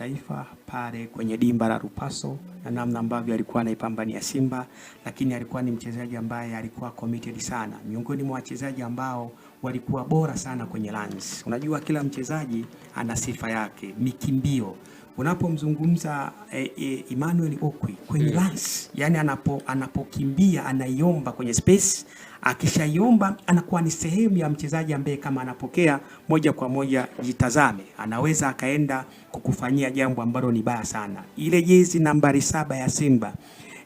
kimataifa pale kwenye dimba la Lupaso na namna ambavyo alikuwa anaipambania Simba, lakini alikuwa ni mchezaji ambaye alikuwa committed sana, miongoni mwa wachezaji ambao walikuwa bora sana kwenye runs. Unajua kila mchezaji ana sifa yake, mikimbio. Unapomzungumza Emmanuel Okwi kwenye runs, yani anapokimbia anaiomba kwenye space, akishaiomba anakuwa ni sehemu ya mchezaji ambaye kama anapokea moja kwa moja, jitazame, anaweza akaenda kukufanyia jambo ambalo ni baya sana. Ile jezi nambari 7 ya Simba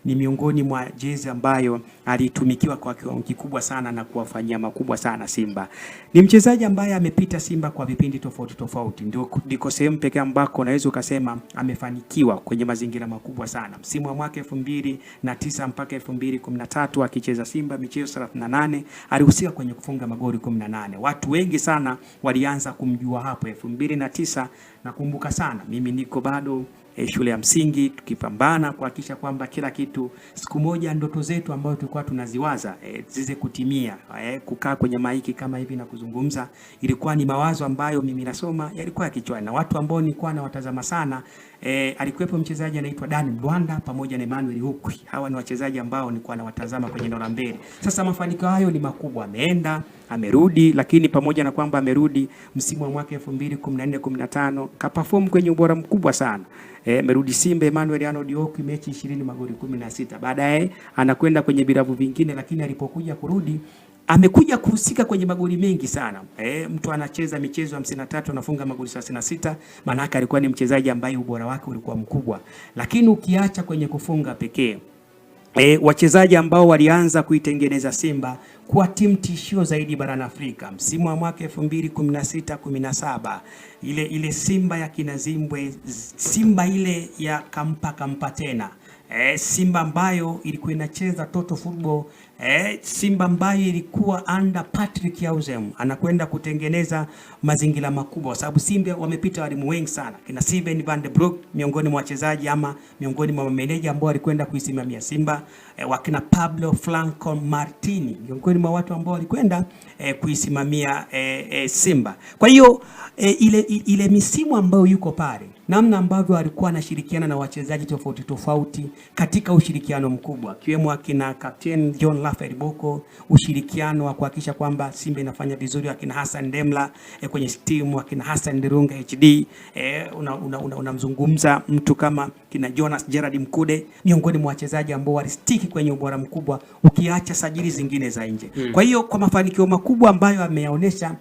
ni miongoni mwa jezi ambayo alitumikiwa kwa kiwango kikubwa sana na kuwafanyia makubwa sana Simba. Ni mchezaji ambaye amepita Simba kwa vipindi tofauti tofauti. Ndiko sehemu pekee ambako naweza ukasema amefanikiwa kwenye mazingira makubwa sana. Msimu wa mwaka 2009 mpaka 2013 akicheza Simba michezo 38, alihusika kwenye kufunga magoli 18. Watu wengi sana walianza kumjua hapo 2009. Nakumbuka sana mimi niko bado shule ya msingi tukipambana kuhakikisha kwamba kila kitu, siku moja ndoto zetu ambazo tulikuwa tunaziwaza zize kutimia. Kukaa kwenye maiki kama hivi na kuzungumza ilikuwa ni mawazo ambayo mimi nasoma yalikuwa kichwani, na watu ambao nilikuwa nawatazama sana alikuwepo mchezaji anaitwa Dan Mlwanda pamoja na Emmanuel Okwi. Hawa ni wachezaji ambao nilikuwa nawatazama kwenye eneo la mbele. Sasa mafanikio hayo ni makubwa, ameenda amerudi, lakini pamoja na kwamba amerudi, msimu wa mwaka 2014-15 kaperform kwenye ubora mkubwa sana. Amerudi Simba Emmanuel Arnold Okwi, mechi 20 magoli 16. Baadaye anakwenda kwenye vilabu vingine, lakini alipokuja kurudi amekuja kuhusika kwenye magoli mengi sana. Mtu anacheza michezo 53 anafunga magoli 36, maana yake alikuwa ni mchezaji ambaye ubora wake ulikuwa mkubwa. Lakini ukiacha kwenye kufunga pekee, wachezaji ambao walianza kuitengeneza Simba kuwa timu tishio zaidi barani Afrika msimu wa mwaka 2016-17, ile Simba ya Kinazimbwe, Simba ile ya kampa tena, Simba ambayo ilikuwa inacheza total football, Simba ambayo ilikuwa under Patrick Yauzem, anakwenda kutengeneza mazingira makubwa, kwa sababu Simba wamepita walimu wengi sana, kina Steven van der Broek miongoni mwa wachezaji ama miongoni mwa mameneja ambao walikwenda kuisimamia Simba, wakina Pablo Franco Martini miongoni mwa watu ambao walikwenda kuisimamia Simba. Kwa hiyo ile misimu ambayo yuko pale, namna ambavyo alikuwa anashirikiana na wachezaji tofauti tofauti katika ushirikiano mkubwa, kiwemo akina Captain John Raphael Bocco, ushirikiano wa kuhakikisha kwamba Simba inafanya vizuri, akina Hassan Demla kwenye timu, akina Hassan Dirunga HD, unamzungumza mtu kama kina Jonas Gerard Mkude, miongoni mwa wachezaji ambao walistiki kwenye ubora mkubwa ukiacha sajili zingine za nje. Kwa hiyo kwa mafanikio makubwa ambayo ameyaonesha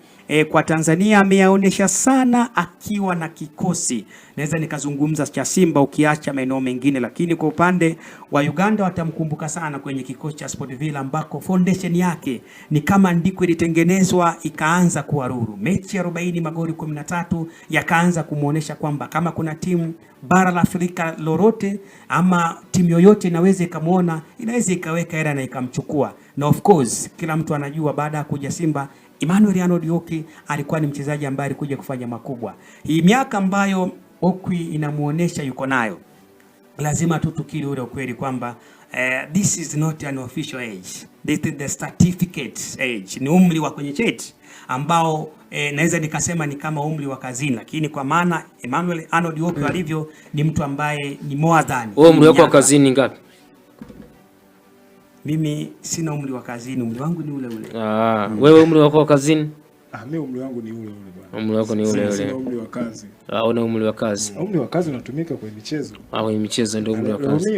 kwa Tanzania, ameyaonesha sana akiwa na kikosi, naweza nikazungumza cha Simba ukiacha maeneo mengine, lakini kwa upande wa Uganda watamkumbuka sana kwenye kikosi cha Sport Villa ambako foundation yake ni kama ndiko ilitengenezwa ikaanza kuwa ruru. Mechi 40 magoli 13 yakaanza kumuonesha kwamba kama kuna timu bara la Afrika lolote ama timu yoyote inaweza ikamuona, inaweza ikaweka hela na ikamchukua. Na of course kila mtu anajua baada ya kuja Simba, Emmanuel Arnold Okwi alikuwa ni mchezaji ambaye alikuja kufanya makubwa. Hii miaka ambayo Okwi inamuonesha yuko nayo, lazima tu tukiri ule ukweli kwamba this is not an official age. This is the certificate age. Ni umri wa kwenye cheti ambao naweza nikasema ni kama umri wa kazini, lakini kwa maana Emmanuel Arnold Okwi alivyo ni mtu ambaye ni more than. Umri wako wa kazini ngapi? Mimi sina umri wa kazini, umri wangu ni ule ule. Wewe umri wako wa kazini? Mimi umri wangu ni ule ule bwana. Umri wako ni ule ule. Sina umri wa kazi. Una umri wa kazi. Umri wa kazi unatumika kwenye michezo. Kwenye michezo ndio umri wa kazi.